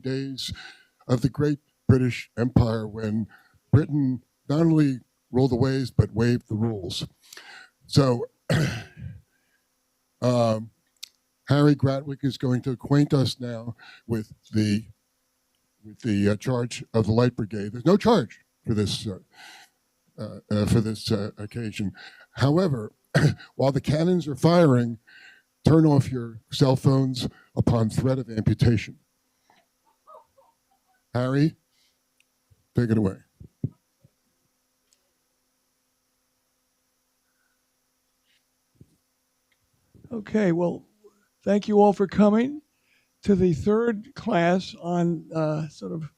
days of the great British Empire when Britain not only ruled the waves but waived the rules. So Harry Gratwick is going to acquaint us now with the charge of the Light Brigade. There's no charge for this occasion. However, while the cannons are firing, turn off your cell phones upon threat of amputation. Harry, take it away. Okay, well, thank you all for coming to the third class on sort of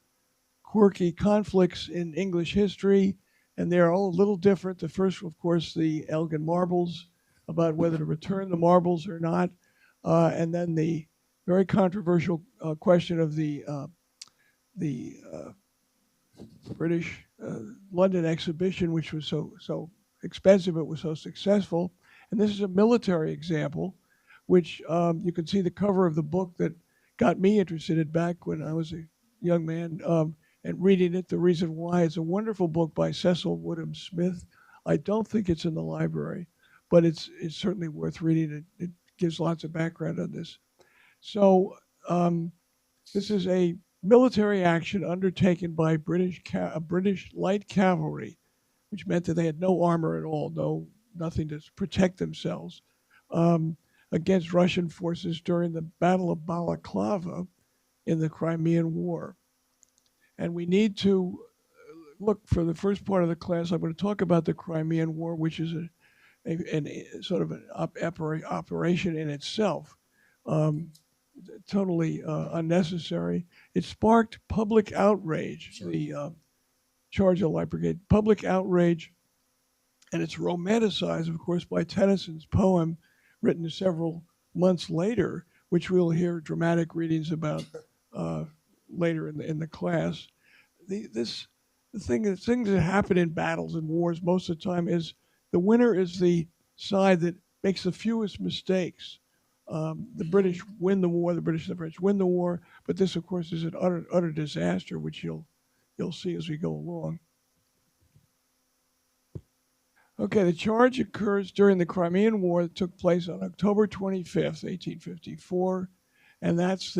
quirky conflicts in English history, and they're all a little different. The first, of course, the Elgin marbles, about whether to return the marbles or not, and then the very controversial question of the British London exhibition, which was so expensive, but was so successful. And this is a military example, which you can see the cover of the book that got me interested in back when I was a young man, and reading it, The Reason Why. It's a wonderful book by Cecil Woodham Smith. I don't think it's in the library, but it's certainly worth reading. It gives lots of background on this. So this is a military action undertaken by British light cavalry, which meant that they had no armor at all, nothing to protect themselves, against Russian forces during the Battle of Balaclava in the Crimean War. And we need to look, for the first part of the class, I'm going to talk about the Crimean War, which is a sort of an operation in itself, totally unnecessary. It sparked public outrage, the charge of the Light Brigade, public outrage, and it's romanticized, of course, by Tennyson's poem written several months later, which we'll hear dramatic readings about later in the class. The things that happen in battles and wars most of the time is the winner is the side that makes the fewest mistakes. The British win the war, the British and the French win the war, but this, of course, is an utter disaster, which you'll see as we go along. Okay, the charge occurs during the Crimean War that took place on October 25th, 1854, and that's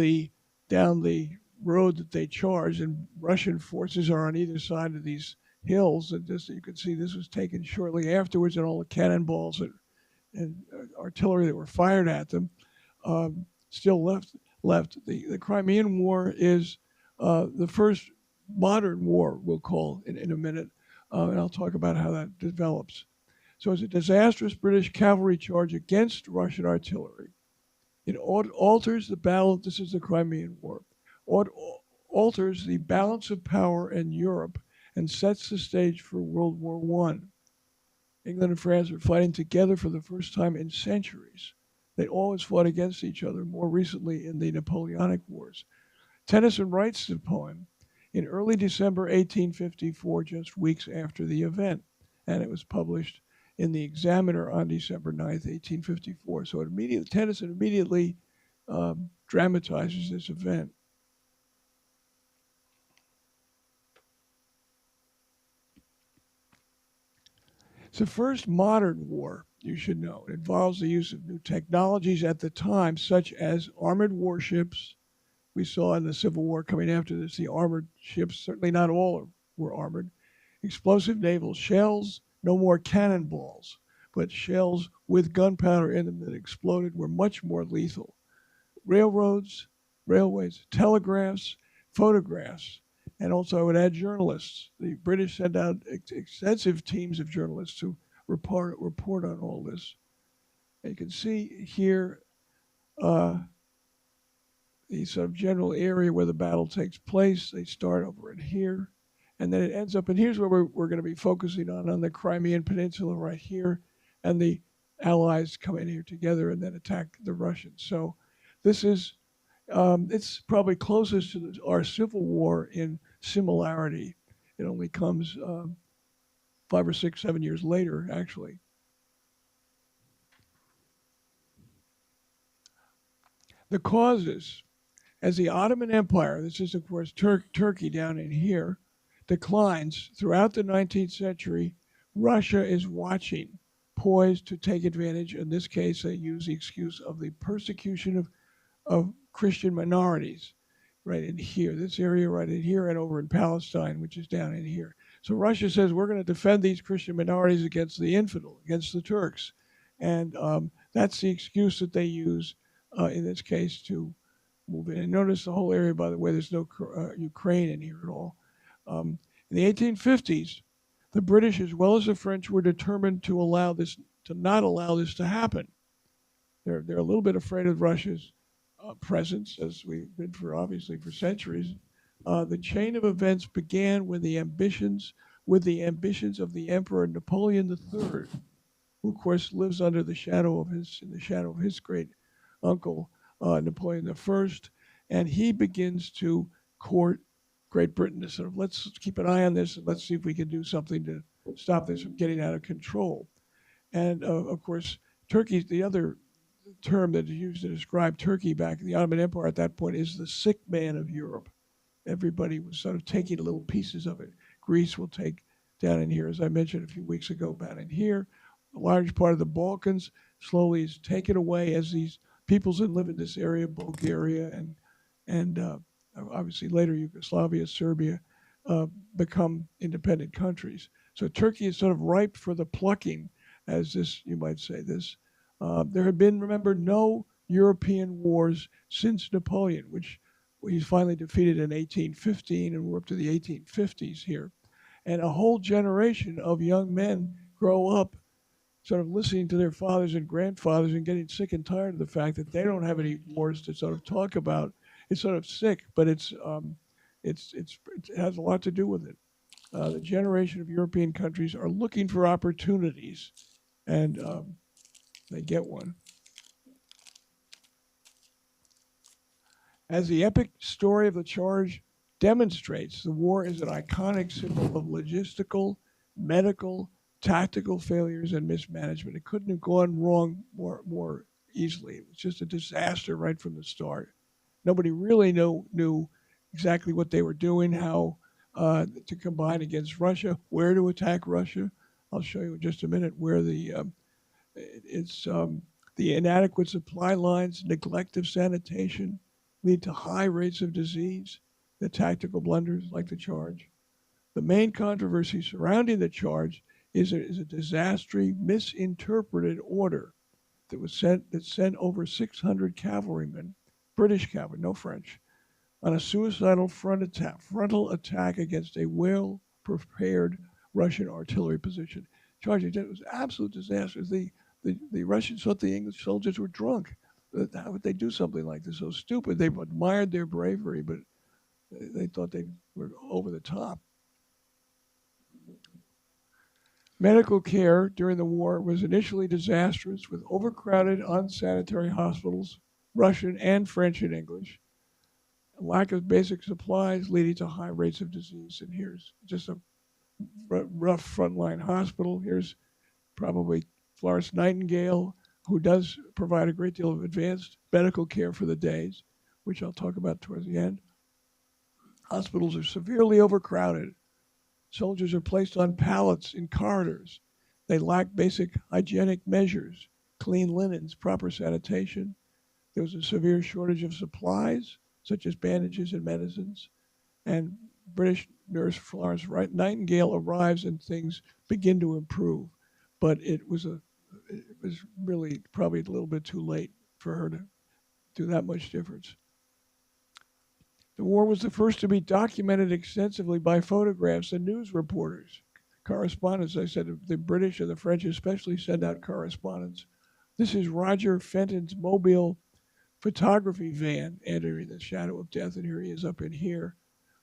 down the road that they charged, and Russian forces are on either side of these hills. And you can see this was taken shortly afterwards, and all the cannonballs and artillery that were fired at them still left. The Crimean War is the first modern war, we'll call in a minute, and I'll talk about how that develops. So it's a disastrous British cavalry charge against Russian artillery. It alters the battle. This is the Crimean War. Alters the balance of power in Europe and sets the stage for World War I. England and France are fighting together for the first time in centuries. They always fought against each other, more recently in the Napoleonic Wars. Tennyson writes the poem in early December 1854, just weeks after the event, and it was published in the Examiner on December 9th, 1854. So Tennyson immediately dramatizes this event. It's the first modern war, you should know. It involves the use of new technologies at the time, such as armored warships. We saw in the Civil War coming after this, the armored ships, certainly not all were armored. Explosive naval shells, no more cannonballs, but shells with gunpowder in them that exploded were much more lethal. Railways, telegraphs, photographs, and also I would add journalists. The British sent out extensive teams of journalists to report on all this. And you can see here the sort of general area where the battle takes place. They start over in here, and then it ends up, and here's where we're going to be focusing on the Crimean Peninsula right here, and the Allies come in here together and then attack the Russians. So this is, it's probably closest to our Civil War in similarity. It only comes 5 or 6, 7 years later, actually. The causes. As the Ottoman Empire, this is of course Turkey down in here, declines throughout the 19th century, Russia is watching, poised to take advantage. In this case, they use the excuse of the persecution of Christian minorities right in here, this area right in here, and over in Palestine, which is down in here. So Russia says, we're going to defend these Christian minorities against the infidel, against the Turks. And that's the excuse that they use in this case to move in. And notice the whole area, by the way, there's no Ukraine in here at all. In the 1850s, the British as well as the French were determined to not allow this to happen. They're a little bit afraid of Russia's presence, as we've been obviously for centuries. The chain of events began with the ambitions of the Emperor Napoleon III, who of course lives in the shadow of his great uncle Napoleon I, and he begins to court Great Britain to sort of, let's keep an eye on this and let's see if we can do something to stop this from getting out of control. And of course, Turkey, the other term that is used to describe Turkey back in the Ottoman Empire at that point, is the sick man of Europe. Everybody was sort of taking little pieces of it. Greece will take down in here, as I mentioned a few weeks ago, down in here. A large part of the Balkans slowly is taken away as these peoples that live in this area, Bulgaria and obviously later Yugoslavia, Serbia, become independent countries. So Turkey is sort of ripe for the plucking, as this, you might say this. There had been, remember, no European wars since Napoleon, which he's finally defeated in 1815, and we're up to the 1850s here. And a whole generation of young men grow up sort of listening to their fathers and grandfathers and getting sick and tired of the fact that they don't have any wars to sort of talk about. It's sort of sick, but it has a lot to do with it. The generation of European countries are looking for opportunities, and they get one. As the epic story of the charge demonstrates, the war is an iconic symbol of logistical, medical, tactical failures and mismanagement. It couldn't have gone wrong more easily. It was just a disaster right from the start. Nobody really knew exactly what they were doing, how to combine against Russia, where to attack Russia. I'll show you in just a minute where the inadequate supply lines, neglect of sanitation lead to high rates of disease, the tactical blunders like the charge. The main controversy surrounding the charge is a disastrous, misinterpreted order that sent over 600 cavalrymen, British cavalry, no French, on a suicidal frontal attack against a well-prepared Russian artillery position. Charging, it was absolute disaster. The Russians thought the English soldiers were drunk. How would they do something like this? So stupid. They admired their bravery, but they thought they were over the top. Medical care during the war was initially disastrous, with overcrowded, unsanitary hospitals, Russian and French and English, a lack of basic supplies leading to high rates of disease. And here's just a rough frontline hospital. Here's probably Florence Nightingale, who does provide a great deal of advanced medical care for the days, which I'll talk about towards the end. Hospitals are severely overcrowded. Soldiers are placed on pallets in corridors. They lack basic hygienic measures, clean linens, proper sanitation. There was a severe shortage of supplies, such as bandages and medicines. And British nurse Florence Nightingale arrives and things begin to improve. But it was really probably a little bit too late for her to do that much difference. The war was the first to be documented extensively by photographs and news reporters. Correspondents, I said, the British and the French especially send out correspondence. This is Roger Fenton's mobile photography van entering the shadow of death, and here he is up in here.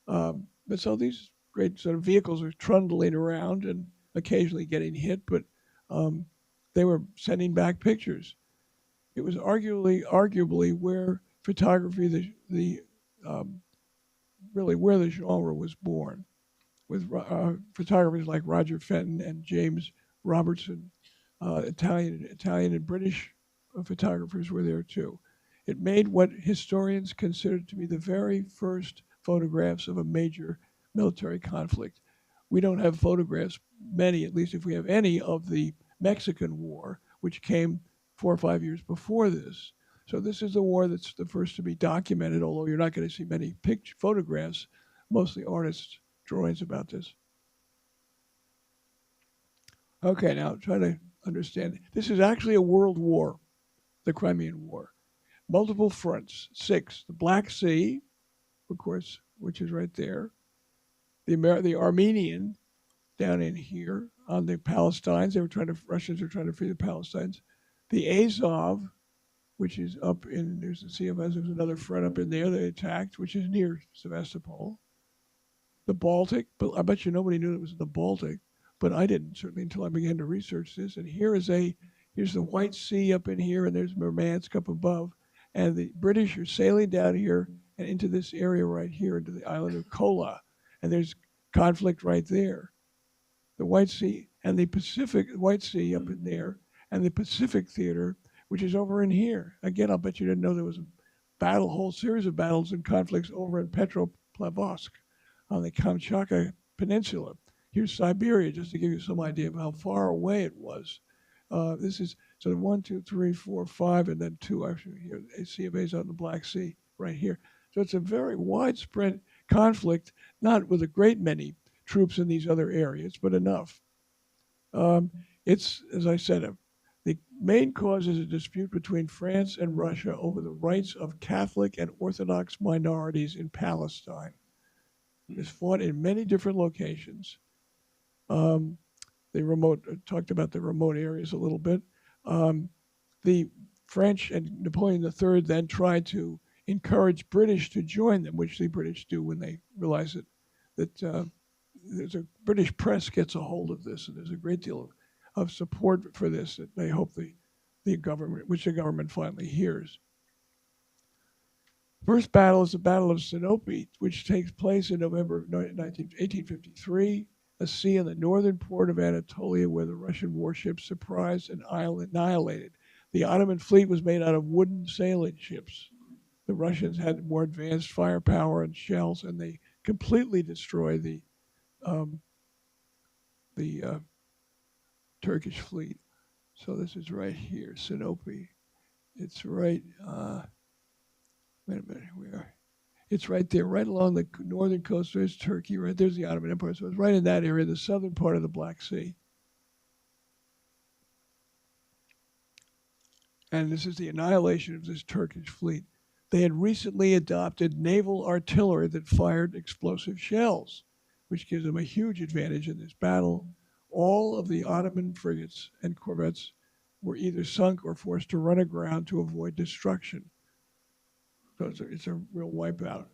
But so these great sort of vehicles are trundling around and occasionally getting hit, but they were sending back pictures. It was arguably where photography, really where the genre was born, with photographers like Roger Fenton and James Robertson. Italian and British photographers were there too. It made what historians consider to be the very first photographs of a major military conflict. We don't have photographs, many, at least if we have any, of the Mexican War, which came 4 or 5 years before this. So this is the war that's the first to be documented, although you're not going to see many photographs, mostly artists' drawings about this. Okay, now try to understand. This is actually a world war, the Crimean War. Multiple fronts, 6. The Black Sea, of course, which is right there. The Armenian down in here on the Palestinians. Russians are trying to free the Palestinians. The Azov, which is up in, there's the Sea of Azov, there's another front up in there they attacked, which is near Sevastopol. The Baltic, but I bet you nobody knew it was the Baltic, but I didn't, certainly until I began to research this. And here's the White Sea up in here, and there's Murmansk up above. And the British are sailing down here and into this area right here, into the island of Kola. And there's conflict right there. The White Sea and the White Sea up in there, and the Pacific Theater, which is over in here. Again, I'll bet you didn't know there was a whole series of battles and conflicts over in Petropavlovsk on the Kamchatka Peninsula. Here's Siberia, just to give you some idea of how far away it was. This is sort of 1, 2, 3, 4, 5, and then 2 actually here. The Sea of Azov on the Black Sea right here. So it's a very widespread conflict, not with a great many troops in these other areas, but enough. It's, as I said, the main cause is a dispute between France and Russia over the rights of Catholic and Orthodox minorities in Palestine. It's fought in many different locations. Talked about the remote areas a little bit. The French and Napoleon III then tried to encourage British to join them, which the British do when they realize that there's a British press gets a hold of this, and there's a great deal of support for this that they hope the government, which the government finally hears. First battle is the Battle of Sinope, which takes place in November 1853, a sea in the northern port of Anatolia where the Russian warships surprised and annihilated. The Ottoman fleet was made out of wooden sailing ships. The Russians had more advanced firepower and shells, and they completely destroyed the Turkish fleet. So this is right here, Sinope. It's right, wait a minute, we are. It's right there, right along the northern coast. There's Turkey, right there's the Ottoman Empire. So it's right in that area, the southern part of the Black Sea. And this is the annihilation of this Turkish fleet. They had recently adopted naval artillery that fired explosive shells, which gives them a huge advantage in this battle. All of the Ottoman frigates and corvettes were either sunk or forced to run aground to avoid destruction. So it's a real wipeout.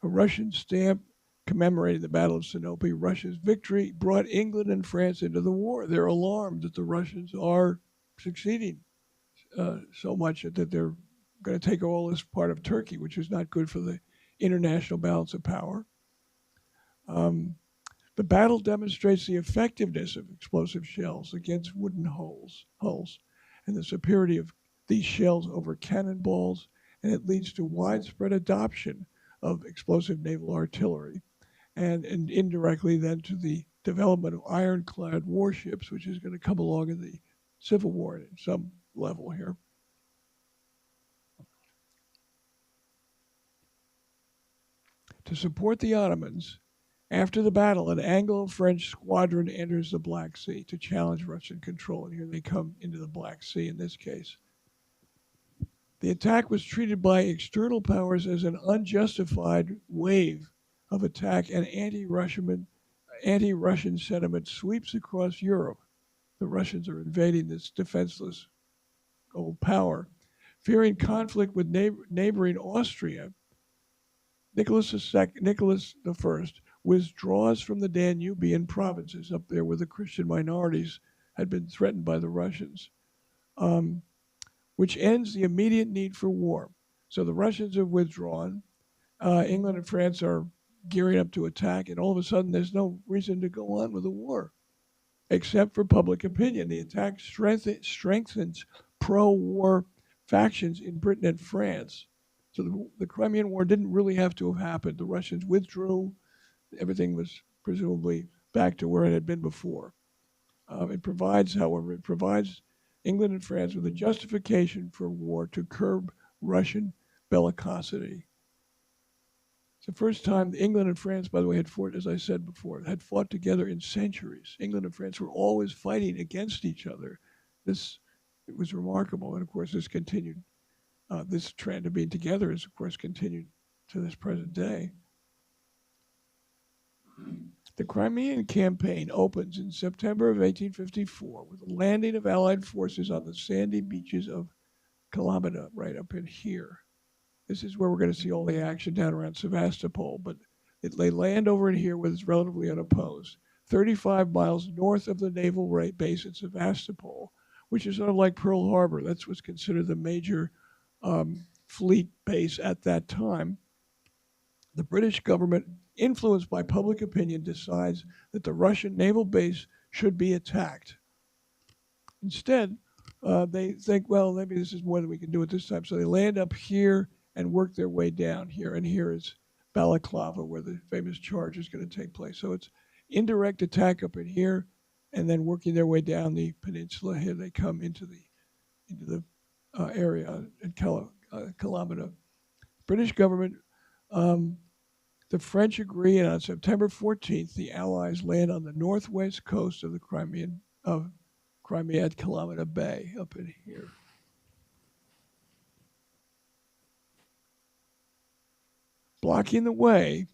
A Russian stamp commemorating the Battle of Sinope. Russia's victory brought England and France into the war. They're alarmed that the Russians are succeeding so much that they're going to take all this part of Turkey, which is not good for the international balance of power. The battle demonstrates the effectiveness of explosive shells against wooden hulls, and the superiority of these shells over cannonballs, and it leads to widespread adoption of explosive naval artillery, and indirectly then to the development of ironclad warships, which is going to come along in the Civil War at some level here. To support the Ottomans, after the battle, an Anglo-French squadron enters the Black Sea to challenge Russian control, and here they come into the Black Sea in this case. The attack was treated by external powers as an unjustified wave of attack, and anti-Russian sentiment sweeps across Europe. The Russians are invading this defenseless old power. Fearing conflict with neighboring Austria, Nicholas I withdraws from the Danubian provinces up there where the Christian minorities had been threatened by the Russians, which ends the immediate need for war. So the Russians have withdrawn. England and France are gearing up to attack, and all of a sudden there's no reason to go on with the war, except for public opinion. The attack strengthens pro-war factions in Britain and France. So the Crimean War didn't really have to have happened. The Russians withdrew. Everything was presumably back to where it had been before. It provides, however, England and France with a justification for war to curb Russian bellicosity. It's the first time England and France, by the way, had fought, as I said before, had fought together in centuries. England and France were always fighting against each other. It was remarkable, and of course, this continued. This trend of being together has, of course, continued to this present day. The Crimean campaign opens in September of 1854 with the landing of Allied forces on the sandy beaches of Kalamata, right up in here. This is where we're going to see all the action down around Sevastopol, but they land over in here where it's relatively unopposed. 35 miles north of the naval base at Sevastopol, which is sort of like Pearl Harbor. That's what's considered the major fleet base at that time. The British government, influenced by public opinion, decides that the Russian naval base should be attacked. Instead, they think, well, maybe this is more than we can do at this time. So they land up here and work their way down here. And here is Balaclava, where the famous charge is going to take place. So it's indirect attack up in here, and then working their way down the peninsula. Here they come into the area at Kalamata. British government, the French agree, and on September 14th, the Allies land on the northwest coast of the Crimea at Kalamata Bay, up in here. Blocking the way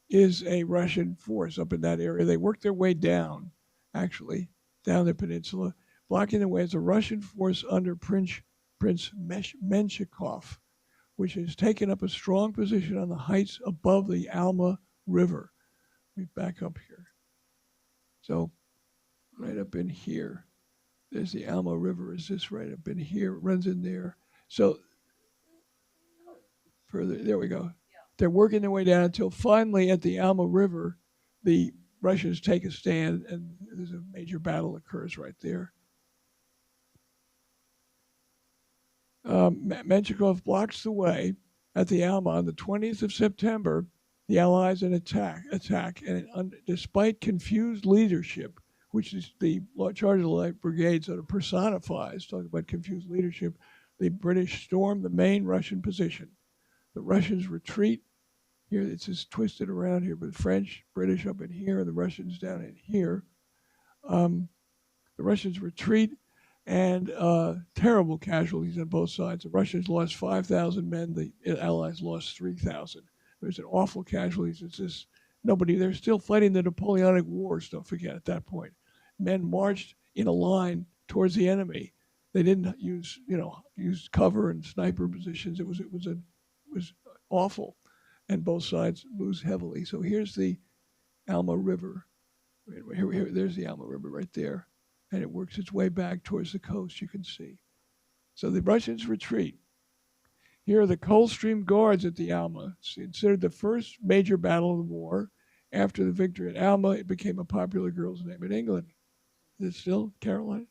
is a Russian force up in that area. They work their way down, actually, down the peninsula. Blocking the way is a Russian force under Prince Menshikov, which has taken up a strong position on the heights above the Alma River. Let me back up here. So, right up in here, there's the Alma River. Is this right up in here? It runs in there. So, further, there we go. Yeah. They're working their way down until finally at the Alma River, the Russians take a stand, and there's a major battle occurs right there. Menshikov blocks the way at the Alma on the 20th of September. The Allies attack, and despite confused leadership, which is the charge of the Light Brigade sort of personifies, talking about confused leadership, the British storm the main Russian position. The Russians retreat. Here, it's just twisted around here, but French, British up in here, and the Russians down in here. The Russians retreat, and terrible casualties on both sides. The Russians lost 5,000 men. The Allies lost 3,000. There's an awful casualties. It's just nobody. They're still fighting the Napoleonic Wars. Don't forget at that point, men marched in a line towards the enemy. They didn't use cover and sniper positions. It was awful, and both sides lose heavily. So here's the Alma River. Here, there's the Alma River right there. And it works its way back towards the coast, you can see. So the Russians retreat. Here are the Coldstream Guards at the Alma. It's considered the first major battle of the war. After the victory at Alma, it became a popular girl's name in England. Is it still, Caroline?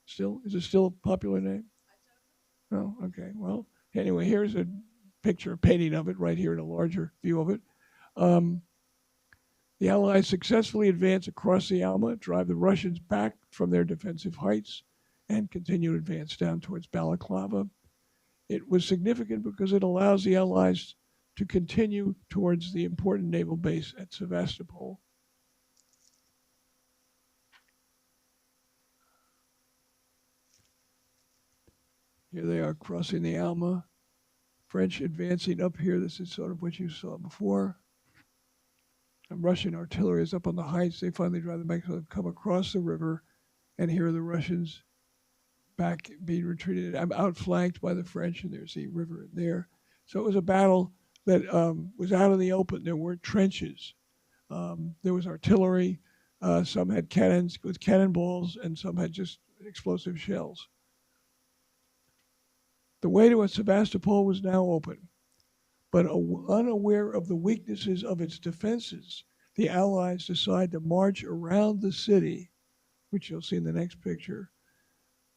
Is it still a popular name? Oh, okay. Well, anyway, here's a picture, a painting of it right here in a larger view of it. The Allies successfully advance across the Alma, drive the Russians back from their defensive heights, and continue to advance down towards Balaclava. It was significant because it allows the Allies to continue towards the important naval base at Sevastopol. Here they are crossing the Alma. French advancing up here. This is sort of what you saw before. And Russian artillery is up on the heights. They finally drive them back, so they've come across the river, and here are the Russians back being retreated. I'm outflanked by the French, and there's the river in there. So it was a battle that was out in the open. There weren't trenches. There was artillery. Some had cannons with cannonballs, and some had just explosive shells. The way to Sevastopol was now open. But unaware of the weaknesses of its defenses, the Allies decide to march around the city, which you'll see in the next picture,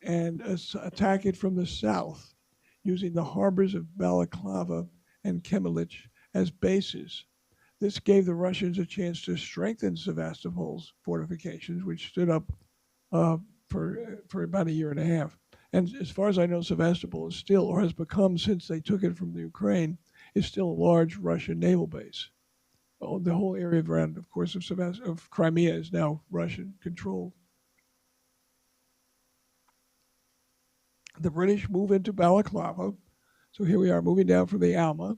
and attack it from the south, using the harbors of Balaclava and Kremelich as bases. This gave the Russians a chance to strengthen Sevastopol's fortifications, which stood up uh, for about a year and a half. And as far as I know, Sevastopol is still, or has become since they took it from the Ukraine, is still a large Russian naval base. Oh, the whole area around, of course, of Crimea is now Russian controlled. The British move into Balaclava. So here we are moving down from the Alma,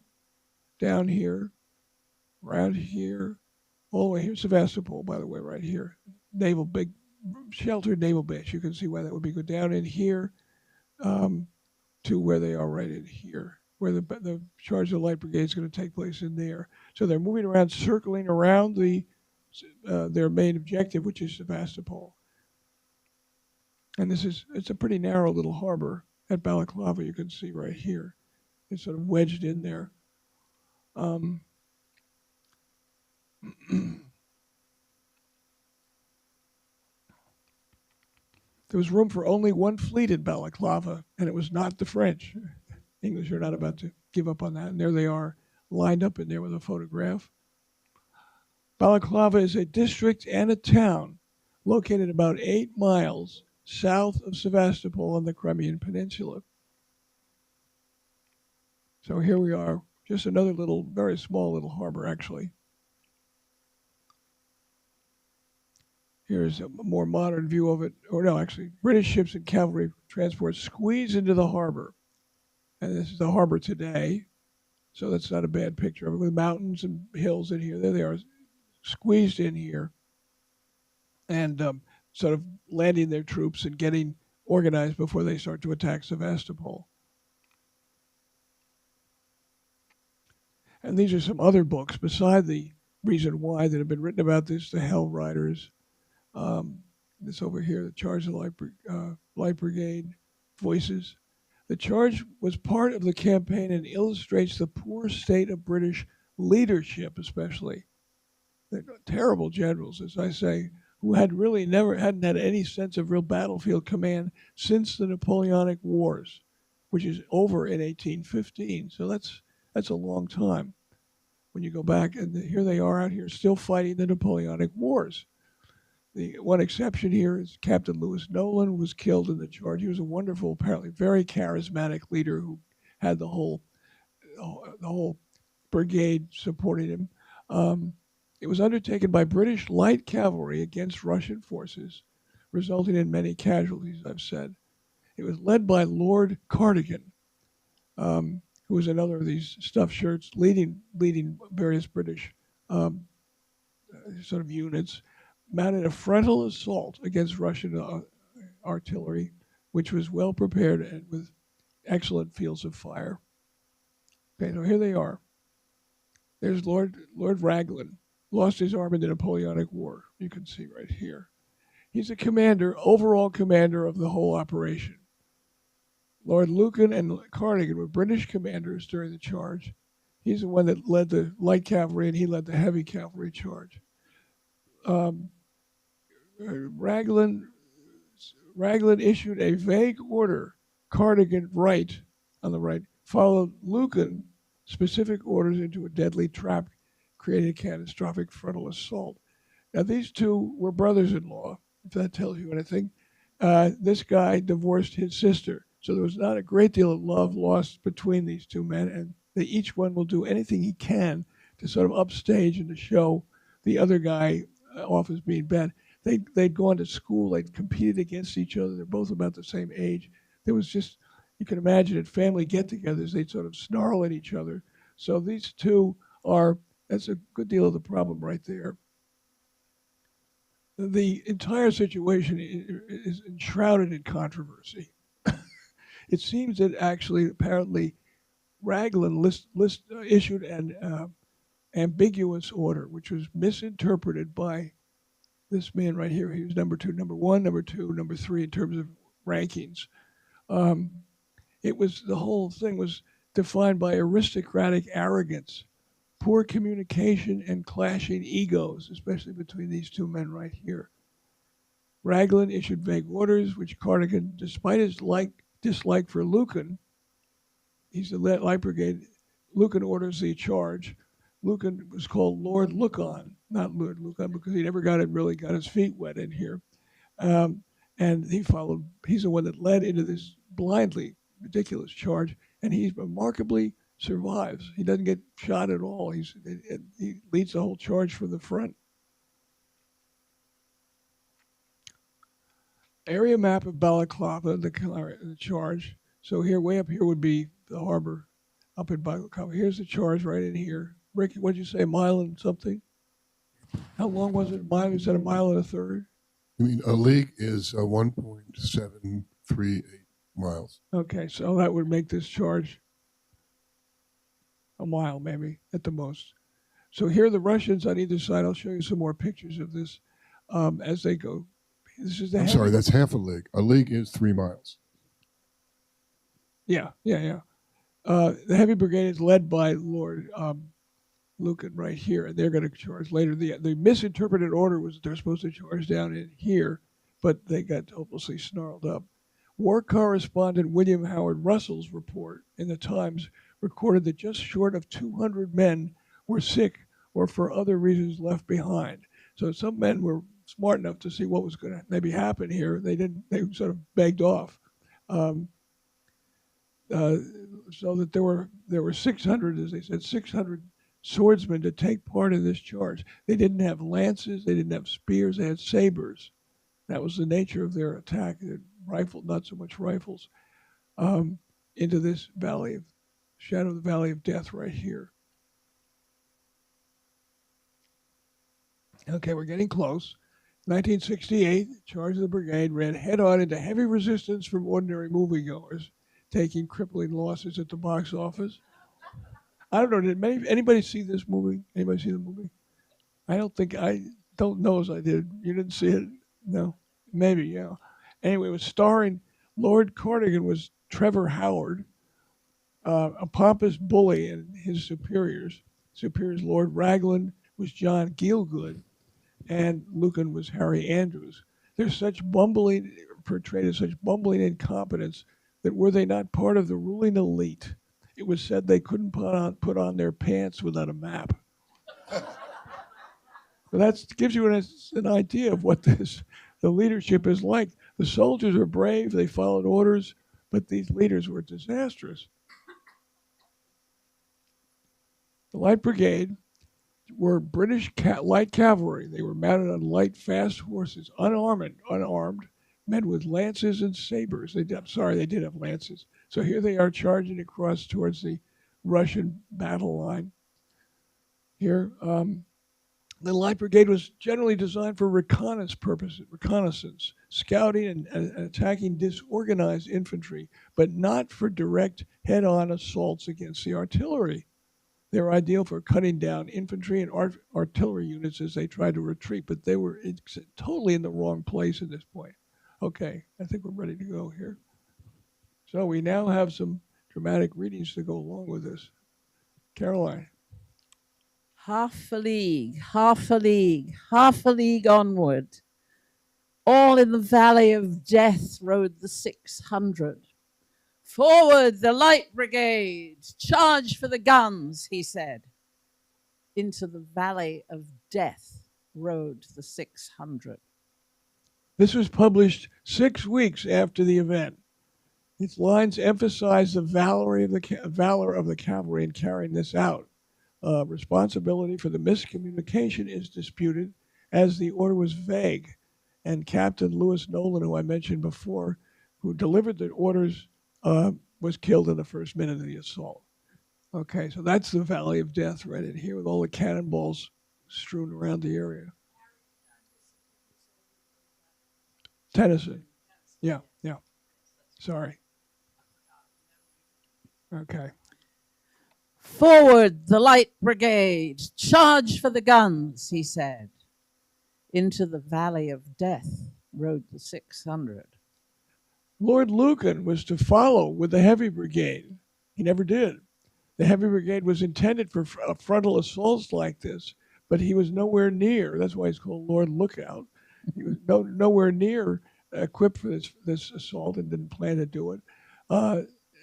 down here, around here, all the way here. Sevastopol, by the way, right here. Big sheltered naval base. You can see why that would be good. Down in here to where they are right in here, where the charge of the Light Brigade is going to take place in there. So they're moving around, circling around their main objective, which is Sevastopol. And it's a pretty narrow little harbor at Balaclava, you can see right here. It's sort of wedged in there. There was room for only one fleet in Balaclava, and it was not the French. English are not about to give up on that. And there they are, lined up in there with a photograph. Balaclava is a district and a town located about 8 miles south of Sevastopol on the Crimean Peninsula. So here we are, just another very small little harbor, actually. Here's a more modern view of it. Or no, actually, British ships and cavalry transports squeeze into the harbor. And this is the harbor today. So that's not a bad picture of it, with mountains and hills in here. There they are, squeezed in here. And sort of landing their troops and getting organized before they start to attack Sevastopol. And these are some other books beside the reason why that have been written about this, the Hell Riders. This over here, the Charge of the Light Brigade, Voices. The charge was part of the campaign and illustrates the poor state of British leadership, especially. They're terrible generals, as I say, who hadn't had any sense of real battlefield command since the Napoleonic Wars, which is over in 1815. So that's a long time. When you go back, and here they are out here still fighting the Napoleonic Wars. The one exception here is Captain Lewis Nolan, who was killed in the charge. He was a wonderful, apparently very charismatic leader who had the whole brigade supporting him. It was undertaken by British light cavalry against Russian forces, resulting in many casualties, I've said. It was led by Lord Cardigan, who was another of these stuffed shirts leading various British sort of units, mounted a frontal assault against Russian artillery, which was well prepared and with excellent fields of fire. Okay, so here they are. There's Lord Raglan, lost his arm in the Napoleonic War. You can see right here. He's the overall commander of the whole operation. Lord Lucan and Cardigan were British commanders during the charge. He's the one that led the light cavalry, and he led the heavy cavalry charge. Raglan issued a vague order. Cardigan, right, on the right, followed Lucan specific orders into a deadly trap, creating a catastrophic frontal assault. Now, these two were brothers-in-law, if that tells you anything. This guy divorced his sister, so there was not a great deal of love lost between these two men, and each one will do anything he can to sort of upstage and to show the other guy off as being bad. They'd gone to school, they'd competed against each other, they're both about the same age. There was just, you can imagine at family get-togethers, they'd sort of snarl at each other. So these two that's a good deal of the problem right there. The entire situation is enshrouded in controversy. It seems that actually, apparently, Raglan issued an ambiguous order, which was misinterpreted by this man right here. He was number 2, number 1, number 2, number 3 in terms of rankings. The whole thing was defined by aristocratic arrogance, poor communication, and clashing egos, especially between these two men right here. Raglan issued vague orders, which Cardigan, despite his dislike for Lucan, he's the Light Brigade. Lucan orders the charge. Lucan was called Lord Look-On, not Lord Look-On, because he never really got his feet wet in here. And he's the one that led into this blindly ridiculous charge, and he remarkably survives. He doesn't get shot at all. He leads the whole charge from the front. Area map of Balaclava, the charge. So here, way up here would be the harbor up in Balaclava. Here's the charge right in here. Rick, what'd you say, a mile and something? How long was it? You said a mile and a third? You mean a league is 1.738 miles. Okay, so that would make this charge a mile maybe at the most. So here are the Russians on either side. I'll show you some more pictures of this as they go. This is I'm sorry, that's half a league. A league is 3 miles. Yeah. The Heavy Brigade is led by Lord Lucan right here, and they're going to charge later. The misinterpreted order was that they're supposed to charge down in here, but they got hopelessly snarled up. War correspondent William Howard Russell's report in the Times recorded that just short of 200 men were sick or for other reasons left behind. So some men were smart enough to see what was going to maybe happen here. They didn't. They sort of begged off. So that there were 600, as they said, 600 swordsmen to take part in this charge. They didn't have lances. They didn't have spears. They had sabers. That was the nature of their attack. Not so much rifles, into this shadow of the Valley of Death right here. Okay, we're getting close. 1968, charge of the brigade ran head-on into heavy resistance from ordinary moviegoers, taking crippling losses at the box office. I don't know, did anybody see this movie? Anybody see the movie? I don't know as I did. You didn't see it? No? Maybe, yeah. Anyway, it was starring Lord Cardigan was Trevor Howard, a pompous bully and his superiors. Lord Raglan was John Gielgud, and Lucan was Harry Andrews. There's portrayed as such bumbling incompetence that were they not part of the ruling elite, it was said they couldn't put on their pants without a map. So that gives you an idea of what the leadership is like. The soldiers are brave, they followed orders, but these leaders were disastrous. The Light Brigade were British light cavalry. They were mounted on light, fast horses, unarmed, men with lances and sabers. They did have lances. So here they are charging across towards the Russian battle line. Here, the Light Brigade was generally designed for reconnaissance, scouting and attacking disorganized infantry, but not for direct head-on assaults against the artillery. They were ideal for cutting down infantry and artillery units as they tried to retreat, but they were totally in the wrong place at this point. Okay, I think we're ready to go here. So we now have some dramatic readings to go along with this. Caroline. Half a league, half a league, half a league onward. All in the valley of death rode the 600. Forward, the Light Brigade! Charge for the guns, he said. Into the valley of death rode the 600. This was published 6 weeks after the event. Its lines emphasize the valor of the cavalry in carrying this out. Responsibility for the miscommunication is disputed, as the order was vague, and Captain Lewis Nolan, who I mentioned before, who delivered the orders, was killed in the first minute of the assault. Okay, so that's the Valley of Death right in here with all the cannonballs strewn around the area. Tennyson. Yeah. Sorry. Okay. Forward, the Light Brigade! Charge for the guns, he said. Into the valley of death rode the 600. Lord Lucan was to follow with the Heavy Brigade. He never did. The Heavy Brigade was intended for frontal assaults like this, but he was nowhere near. That's why he's called Lord Lookout. He was nowhere near equipped for this assault and didn't plan to do it.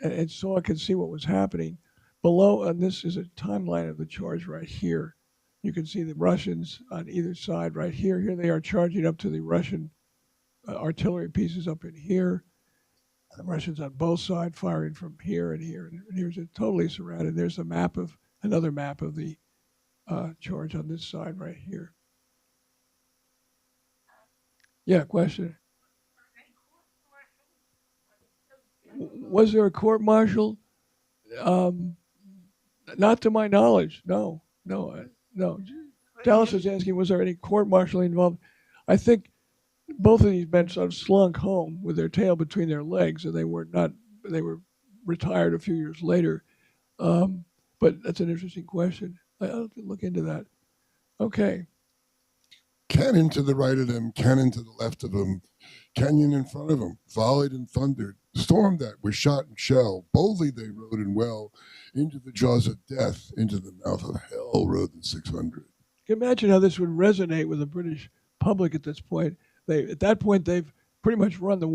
And so I could see what was happening below. And this is a timeline of the charge right here. You can see the Russians on either side right here. Here they are charging up to the Russian artillery pieces up in here. The Russians on both sides firing from here and here. And here's it totally surrounded. There's a map of another map of the charge on this side right here. Yeah, question. Was there a court martial? Not to my knowledge. No. Dallas is asking, was there any court martialing involved? I think both of these men sort of slunk home with their tail between their legs, and they were retired a few years later. But that's an interesting question. I'll have to look into that. Okay. Cannon to the right of them, cannon to the left of them, canyon in front of them, volleyed and thundered, stormed at with shot and shell. Boldly they rode and well, into the jaws of death, into the mouth of hell rode the 600. You can imagine how this would resonate with the British public at this point. At that point, they've pretty much won the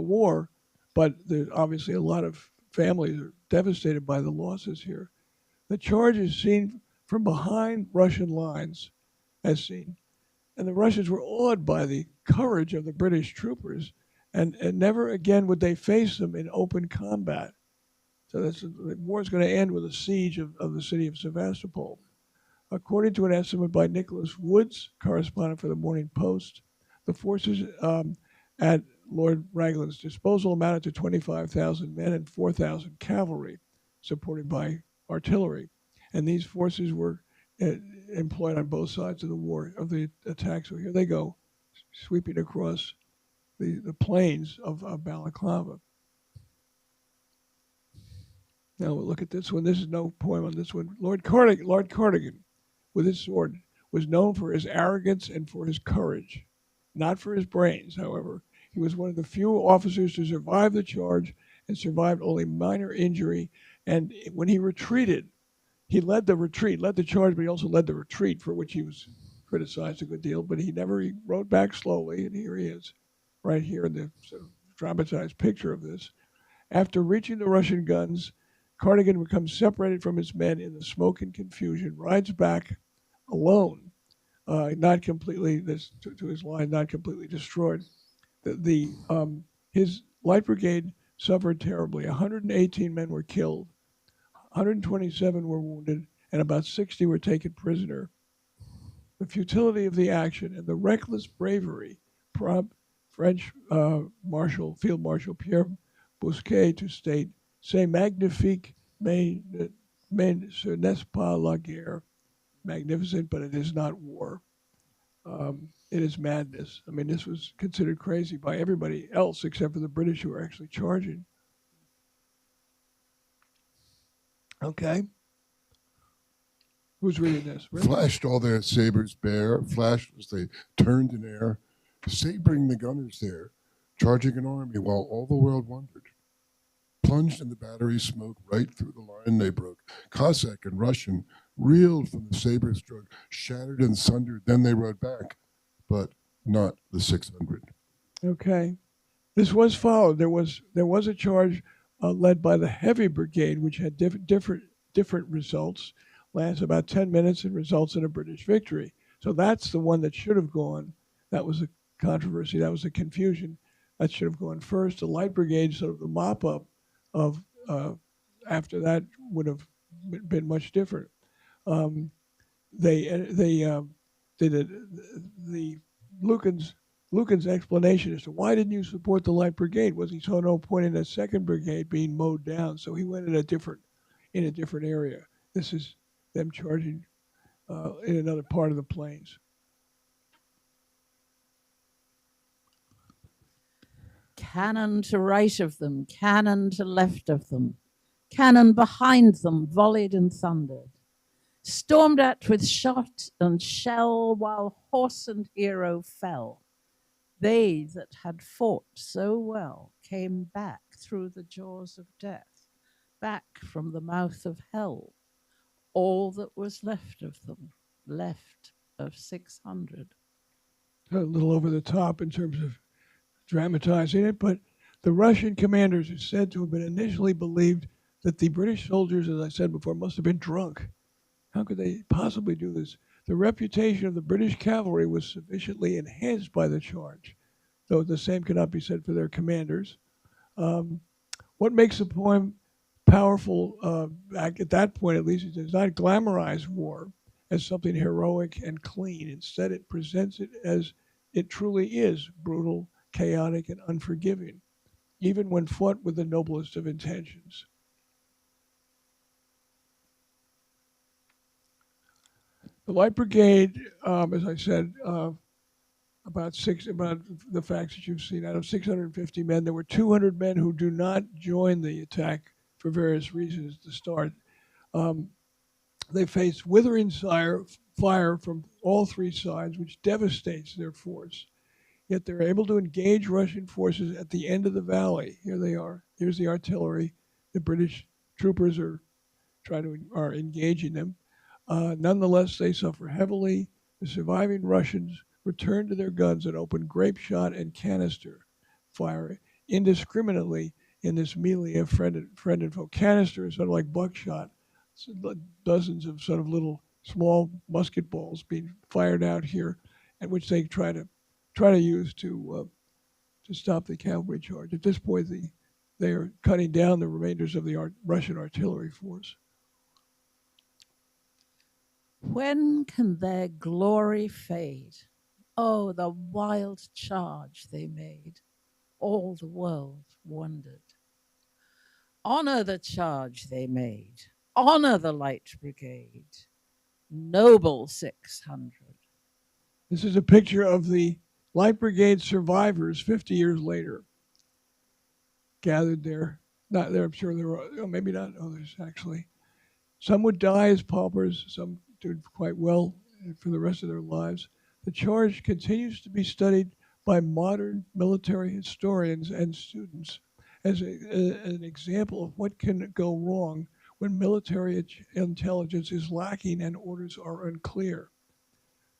war, but there's obviously a lot of families are devastated by the losses here. The charge is seen from behind Russian lines, as seen. And the Russians were awed by the courage of the British troopers, and never again would they face them in open combat. So the war is going to end with a siege of the city of Sevastopol. According to an estimate by Nicholas Woods, correspondent for the Morning Post, the forces at Lord Raglan's disposal amounted to 25,000 men and 4,000 cavalry, supported by artillery. And these forces were employed on both sides of the war, of the attack. So here they go, sweeping across the plains of Balaclava. Now we'll look at this one. This is no poem on this one. Lord Cardigan, with his sword, was known for his arrogance and for his courage, not for his brains, however. He was one of the few officers to survive the charge and survived only minor injury. And when he retreated, he led the charge, but he also led the retreat, for which he was criticized a good deal. But he rode back slowly, and here he is, right here in the sort of dramatized picture of this. After reaching the Russian guns, Cardigan becomes separated from his men in the smoke and confusion, rides back alone, not completely to his line, not completely destroyed. His light brigade suffered terribly. 118 men were killed. 127 were wounded, and about 60 were taken prisoner. The futility of the action and the reckless bravery prompt French Field Marshal Pierre Bousquet to state, "C'est magnifique, mais ce n'est pas la guerre." Magnificent, but it is not war. It is madness. I mean, this was considered crazy by everybody else except for the British who were actually charging. Okay. Who's reading this? Rick? Flashed all their sabers bare, flashed as they turned in air, sabering the gunners there, charging an army while all the world wondered. Plunged in the battery smoke, right through the line they broke. Cossack and Russian reeled from the saber stroke, shattered and sundered, then they rode back, but not the 600. Okay. This was followed. There was a charge led by the Heavy Brigade, which had different results, lasts about 10 minutes and results in a British victory. So that's the one that should have gone. That was a controversy. That was a confusion. That should have gone first. The Light Brigade, sort of the mop-up of after that, would have been much different. Lucan's explanation as to why didn't you support the Light Brigade was he saw no point in a second brigade being mowed down, so he went in a different area. This is them charging in another part of the plains. Cannon to right of them, cannon to left of them, cannon behind them volleyed and thundered, stormed at with shot and shell while horse and hero fell. They that had fought so well came back through the jaws of death, back from the mouth of hell. All that was left of them, left of 600. a little over the top in terms of dramatizing it, but the Russian commanders are said to have been initially believed that the British soldiers, as I said before, must have been drunk. How could they possibly do this? The reputation of the British cavalry was sufficiently enhanced by the charge, though the same cannot be said for their commanders. Um, what makes the poem powerful, back at that point at least, it does not glamorize war as something heroic and clean. Instead, it presents it as it truly is: brutal, chaotic, and unforgiving, even when fought with the noblest of intentions. The Light Brigade, as I said, about the facts that you've seen. Out of 650 men, there were 200 men who do not join the attack for various reasons to start. Um, they face withering fire from all three sides, which devastates their force. Yet they're able to engage Russian forces at the end of the valley. Here they are. Here's the artillery. The British troopers are engaging them. Nonetheless, they suffer heavily. The surviving Russians return to their guns and open grape shot and canister fire indiscriminately in this melee of friend and foe. Canister is sort of like buckshot. Dozens of sort of little small musket balls being fired out here, and which they try to use to stop the cavalry charge. At this point, they are cutting down the remainders of the Russian artillery force. When can their glory fade? Oh, the wild charge they made. All the world wondered. Honor the charge they made. Honor the Light Brigade. Noble 600. This is a picture of the Light Brigade survivors 50 years later. Gathered there. Not there, I'm sure there were, maybe not others, actually. Some would die as paupers, some did quite well for the rest of their lives. The charge continues to be studied by modern military historians and students as an example of what can go wrong when military intelligence is lacking and orders are unclear.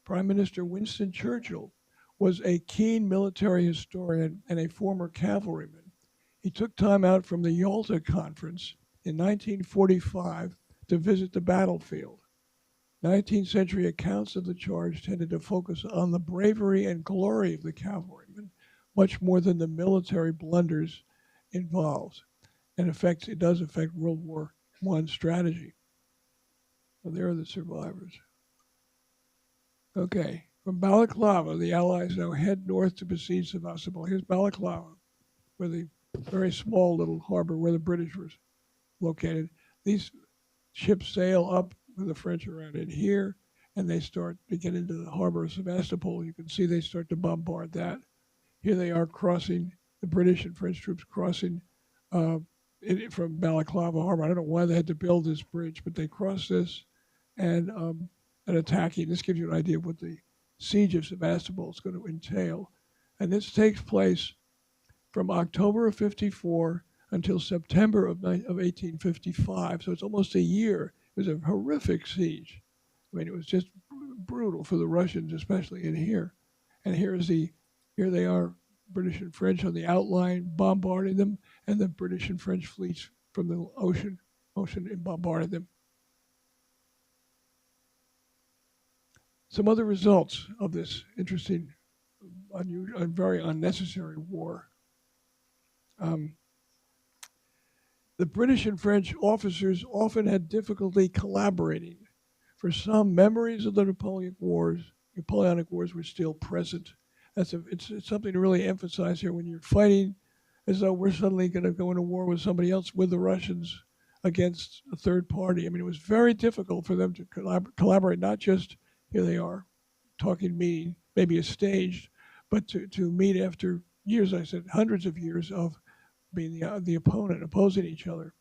Prime Minister Winston Churchill was a keen military historian and a former cavalryman. He took time out from the Yalta Conference in 1945 to visit the battlefield. 19th century accounts of the charge tended to focus on the bravery and glory of the cavalrymen, much more than the military blunders involved. And it does affect World War I strategy. So there are the survivors. Okay, from Balaclava, the Allies now head north to besiege Sevastopol. Here's Balaclava, where the very small little harbor where the British were located. These ships sail up with the French around in here, and they start to get into the harbor of Sevastopol. You can see they start to bombard that. Here they are crossing, the British and French troops crossing from Balaclava Harbor. I don't know why they had to build this bridge, but they cross this and attacking. This gives you an idea of what the siege of Sevastopol is going to entail. And this takes place from October of 54 until September of 1855. So it's almost a year. It was a horrific siege. I mean, it was just brutal for the Russians, especially in here. And here they are, British and French on the outline, bombarding them, and the British and French fleets from the ocean bombarded them. Some other results of this interesting, unusual, and very unnecessary war. The British and French officers often had difficulty collaborating. For some, memories of the Napoleonic Wars were still present. It's something to really emphasize here when you're fighting as though we're suddenly going to go into war with somebody else, with the Russians, against a third party. I mean, it was very difficult for them to collaborate, not just, here they are, talking, meeting, maybe a staged, but to meet after years, I said, hundreds of years of being the opponent, opposing each other.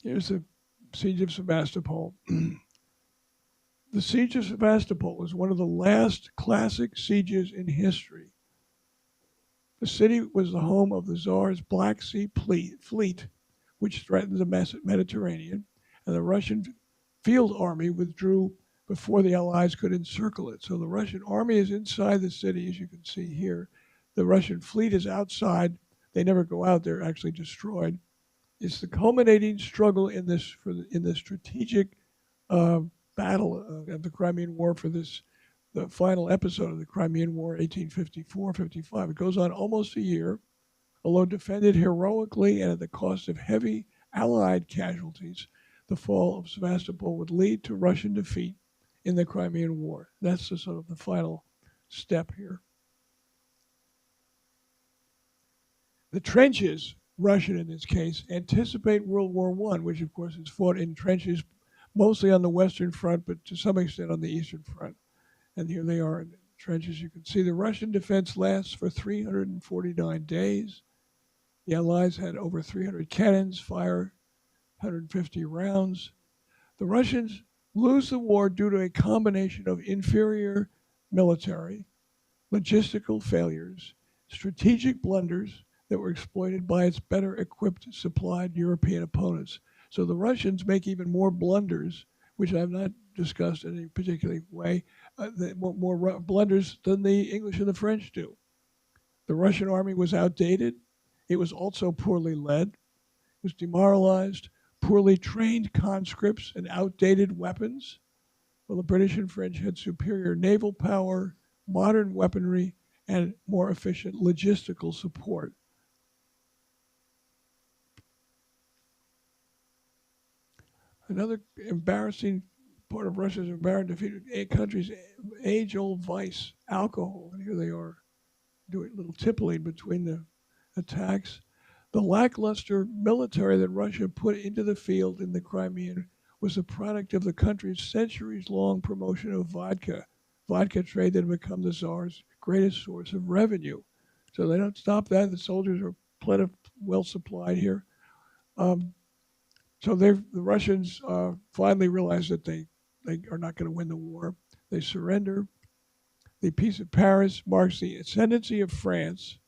Here's the Siege of Sevastopol. The Siege of Sevastopol is one of the last classic sieges in history. The city was the home of the Tsar's Black Sea fleet, which threatened the Mediterranean, and the Russian field army withdrew before the Allies could encircle it. So the Russian army is inside the city, as you can see here. The Russian fleet is outside. They never go out. They're actually destroyed. It's the culminating struggle in this in the strategic uh, battle of the Crimean War for this, the final episode of the Crimean War, 1854-55. It goes on almost a year, although defended heroically and at the cost of heavy Allied casualties. The fall of Sevastopol would lead to Russian defeat in the Crimean War. That's the sort of the final step here. The trenches, Russian in this case, anticipate World War I, which of course is fought in trenches mostly on the Western Front, but to some extent on the Eastern Front. And here they are in the trenches. You can see the Russian defense lasts for 349 days. The Allies had over 300 cannons, fire 150 rounds. The Russians lose the war due to a combination of inferior military, logistical failures, strategic blunders that were exploited by its better equipped, supplied European opponents. So the Russians make even more blunders, which I've not discussed in any particular way, more blunders than the English and the French do. The Russian army was outdated. It was also poorly led. It was demoralized, poorly trained conscripts, and outdated weapons. Well, the British and French had superior naval power, modern weaponry, and more efficient logistical support. Another embarrassing part of Russia's embarrassing defeated country's age-old vice, alcohol. And here they are doing a little tippling between the attacks. The lackluster military that Russia put into the field in the Crimean was a product of the country's centuries-long promotion of vodka trade that had become the Tsar's greatest source of revenue. So they don't stop that. The soldiers are well supplied here. So the Russians finally realize that they are not going to win the war. They surrender. The Peace of Paris marks the ascendancy of France,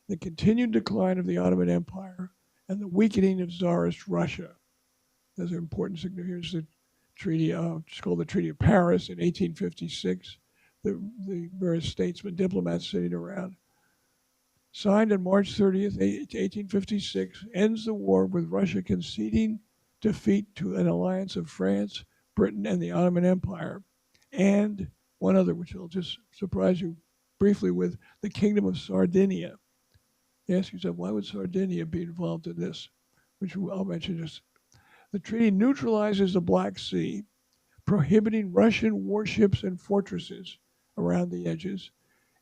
the continued decline of the Ottoman Empire, and the weakening of Tsarist Russia. Those are important signatures. Here's the treaty, it's called the Treaty of Paris in 1856. The various statesmen, diplomats sitting around. Signed on March 30th, 1856, ends the war with Russia conceding defeat to an alliance of France, Britain, and the Ottoman Empire, and one other, which I'll just surprise you briefly with, the Kingdom of Sardinia. You ask yourself, why would Sardinia be involved in this? Which I'll mention just. The treaty neutralizes the Black Sea, prohibiting Russian warships and fortresses around the edges.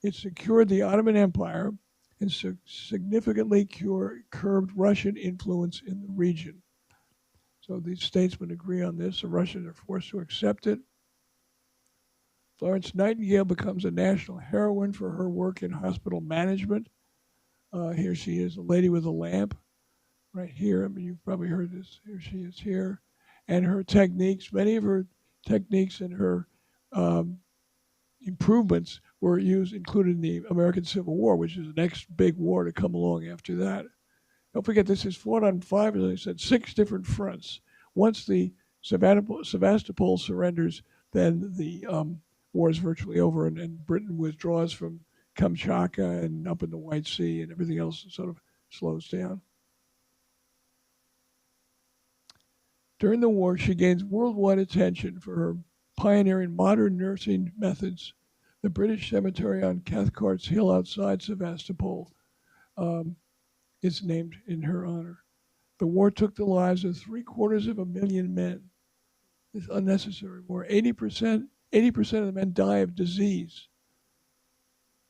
It secured the Ottoman Empire and significantly curbed Russian influence in the region. So these statesmen agree on this. The Russians are forced to accept it. Florence Nightingale becomes a national heroine for her work in hospital management. Here she is, a lady with a lamp, right here. I mean, you've probably heard this. Here she is here. And her techniques, many of her techniques and her improvements were included in the American Civil War, which is the next big war to come along after that. Don't forget, this is fought on 5, as I said, 6 different fronts. Once the Sevastopol surrenders, then the war is virtually over, and Britain withdraws from Kamchatka and up in the White Sea, and everything else sort of slows down. During the war, she gains worldwide attention for her pioneering modern nursing methods. The British cemetery on Cathcart's Hill outside Sevastopol is named in her honor. The war took the lives of 750,000 men. This unnecessary war. 80% of the men die of disease,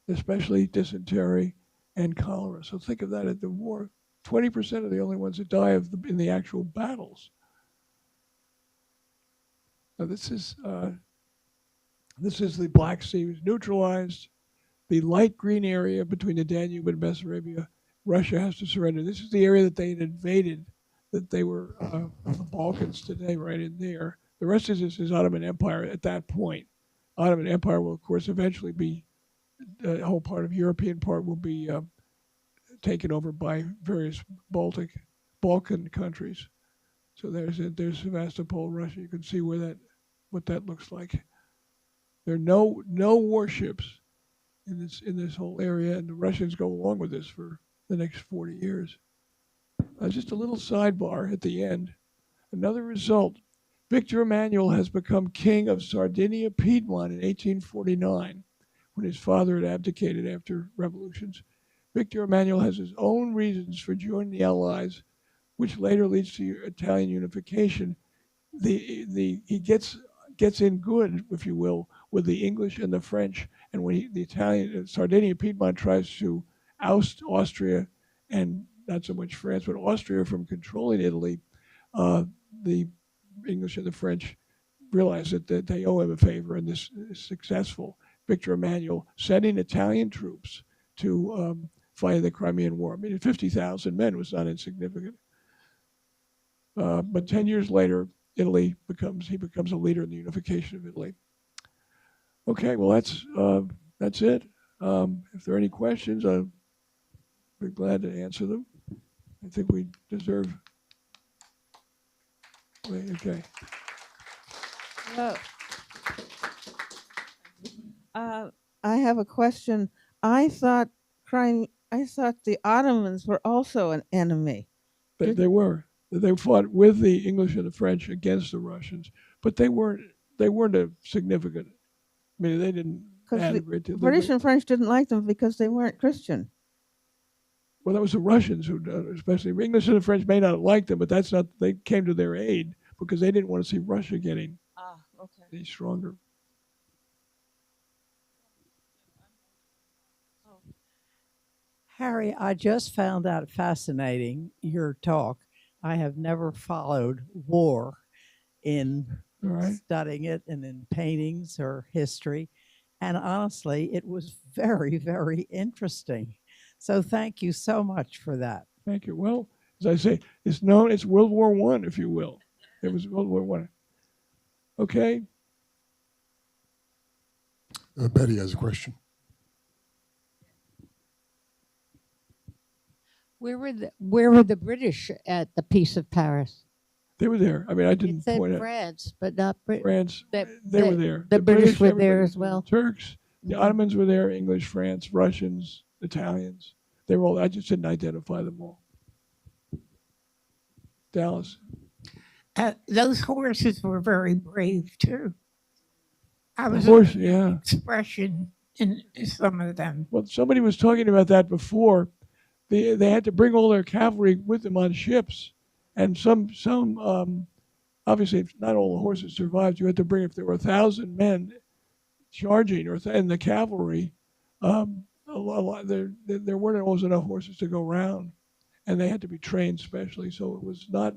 especially dysentery and cholera. So think of that at the war. 20% are the only ones that die in the actual battles. Now this is the Black Sea. It was neutralized. The light green area between the Danube and Bessarabia, Russia has to surrender. This is the area that they had invaded, that they were the Balkans today, right in there. The rest of this is Ottoman Empire at that point. Ottoman Empire will, of course, eventually be, the whole part of European part will be taken over by various Balkan countries. So there's Sevastopol, Russia. You can see where that what that looks like. There are no warships in this whole area, and the Russians go along with this for the next 40 years. Just a little sidebar at the end. Another result: Victor Emmanuel has become king of Sardinia Piedmont in 1849, when his father had abdicated after revolutions. Victor Emmanuel has his own reasons for joining the Allies, which later leads to Italian unification. He gets in good, if you will, with the English and the French, and when the Italian Sardinia Piedmont tries to oust Austria and not so much France, but Austria from controlling Italy, the English and the French realize that they owe him a favor, and this is successful. Victor Emmanuel sending Italian troops to fight the Crimean War. I mean, 50,000 men was not insignificant. But 10 years later, he becomes a leader in the unification of Italy. Okay, well that's it. If there are any questions, I'll be glad to answer them. I think we deserve. Okay. Well, I have a question. I thought the Ottomans were also an enemy. They were. They fought with the English and the French against the Russians, but they weren't a significant. I mean, they didn't. Because the British and French didn't like them because they weren't Christian. Well, that was the Russians who, especially the English and the French, may not have liked them, but that's not. They came to their aid because they didn't want to see Russia getting any stronger. Harry, I just found out fascinating your talk. I have never followed war in studying it and in paintings or history. And honestly, it was very, very interesting. So thank you so much for that. Thank you. Well, as I say, it's World War I, if you will. It was World War I. Okay. Betty has a question. Where were the British at the Peace of Paris? They were there. I mean, I didn't It said point out France, but not France. They were there. The British were there as well. Turks, the Ottomans were there. English, France, Russians, Italians. They were all. I just didn't identify them all. Dallas. Those horses were very brave too. I was expression in some of them. Well, somebody was talking about that before. They had to bring all their cavalry with them on ships, and some obviously not all the horses survived. You had to bring, if there were 1,000 men charging and the cavalry, there weren't always enough horses to go around, and they had to be trained specially. So it was not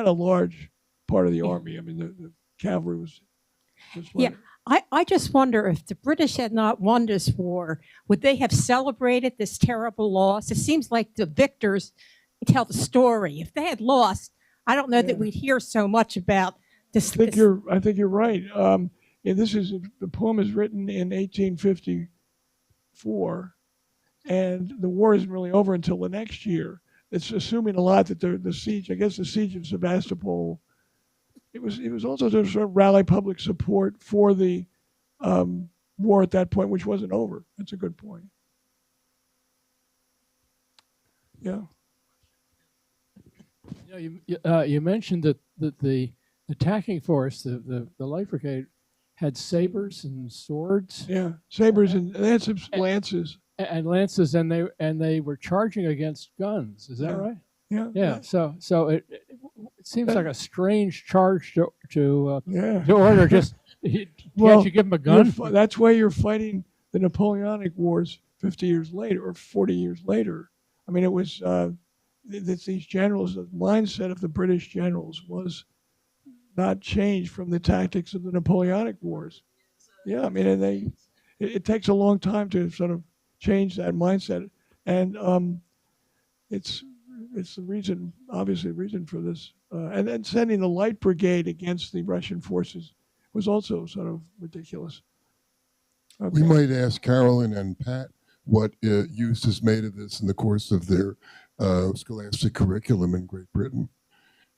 a large part of the army. I mean, the cavalry was yeah. I just wonder if the British had not won this war, would they have celebrated this terrible loss? It seems like the victors tell the story. If they had lost, I don't know that we'd hear so much about this. I think you're right. The poem is written in 1854, and the war isn't really over until the next year. It's assuming a lot that the siege, I guess the siege of Sebastopol, it was also to sort of rally public support for the war at that point, which wasn't over. That's a good point. Yeah. You mentioned that the attacking force, the Light Brigade, had sabers and swords. Yeah, sabers and they had some lances. And lances, and they were charging against guns. Is that right? Yeah. Yeah. So it seems like a strange charge to order. Just can't you give them a gun? That's why you're fighting the Napoleonic Wars 50 years later or 40 years later. I mean, it was these generals. The mindset of the British generals was not changed from the tactics of the Napoleonic Wars. Yeah, I mean, and it takes a long time to sort of change that mindset, and it's the reason, obviously, the reason for this. And then sending the Light Brigade against the Russian forces was also sort of ridiculous. Okay. We might ask Carolyn and Pat what use is made of this in the course of their scholastic curriculum in Great Britain.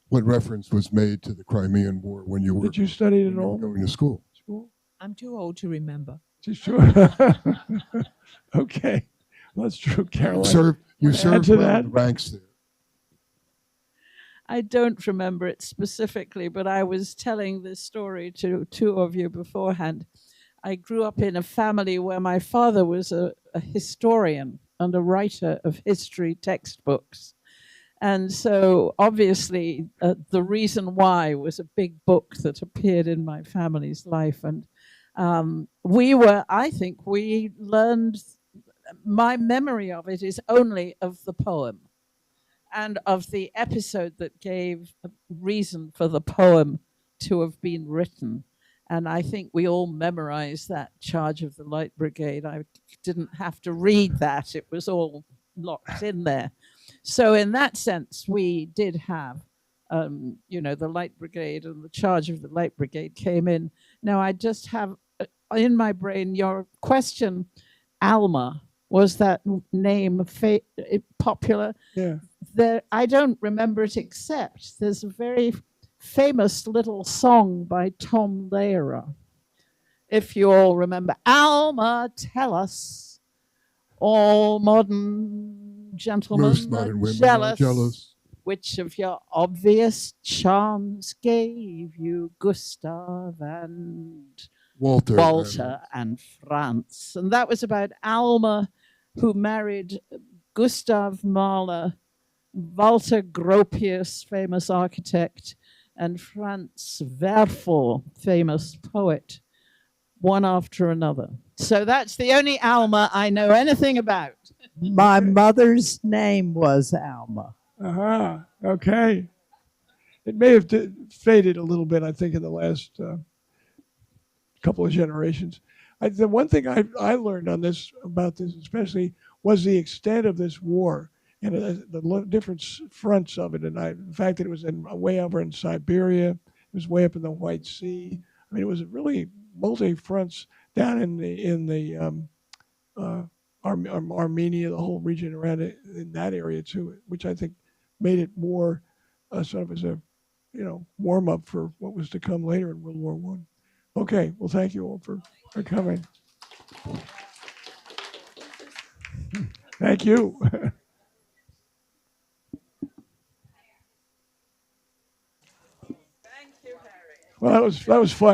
what reference was made to the Crimean War when you were Did you study it when at you were all? going to school? I'm too old to remember. Sure. Okay. Well, that's true, Caroline. You Add served to well that? in the ranks there. I don't remember it specifically, but I was telling this story to two of you beforehand. I grew up in a family where my father was a historian and a writer of history textbooks. And so obviously The Reason Why was a big book that appeared in my family's life. And I think we learned, my memory of it is only of the poem and of the episode that gave a reason for the poem to have been written. And I think we all memorized that Charge of the Light Brigade. I didn't have to read that. It was all locked in there. So in that sense, we did have, the Light Brigade, and the Charge of the Light Brigade came in. Now I just have in my brain your question, Alma, was that name popular? Yeah. I don't remember it, except there's a very famous little song by Tom Lehrer. If you all remember, Alma, tell us, all modern gentlemen Most modern women are jealous. jealous. Which of your obvious charms gave you Gustav and Walter and Franz? And that was about Alma, who married Gustav Mahler, Walter Gropius, famous architect, and Franz Werfel, famous poet, one after another. So that's the only Alma I know anything about. My mother's name was Alma. Uh-huh. Okay. It may have faded a little bit, I think, in the last couple of generations. The one thing I learned about this especially was the extent of this war and the different fronts of it. And the fact that it was way over in Siberia, it was way up in the White Sea. I mean, it was really multi-fronts down in Armenia, the whole region around it, in that area too, which I think made it more sort of as a warm up for what was to come later in World War I. Okay, well, thank you all for coming. Thank you. Well, that was fun.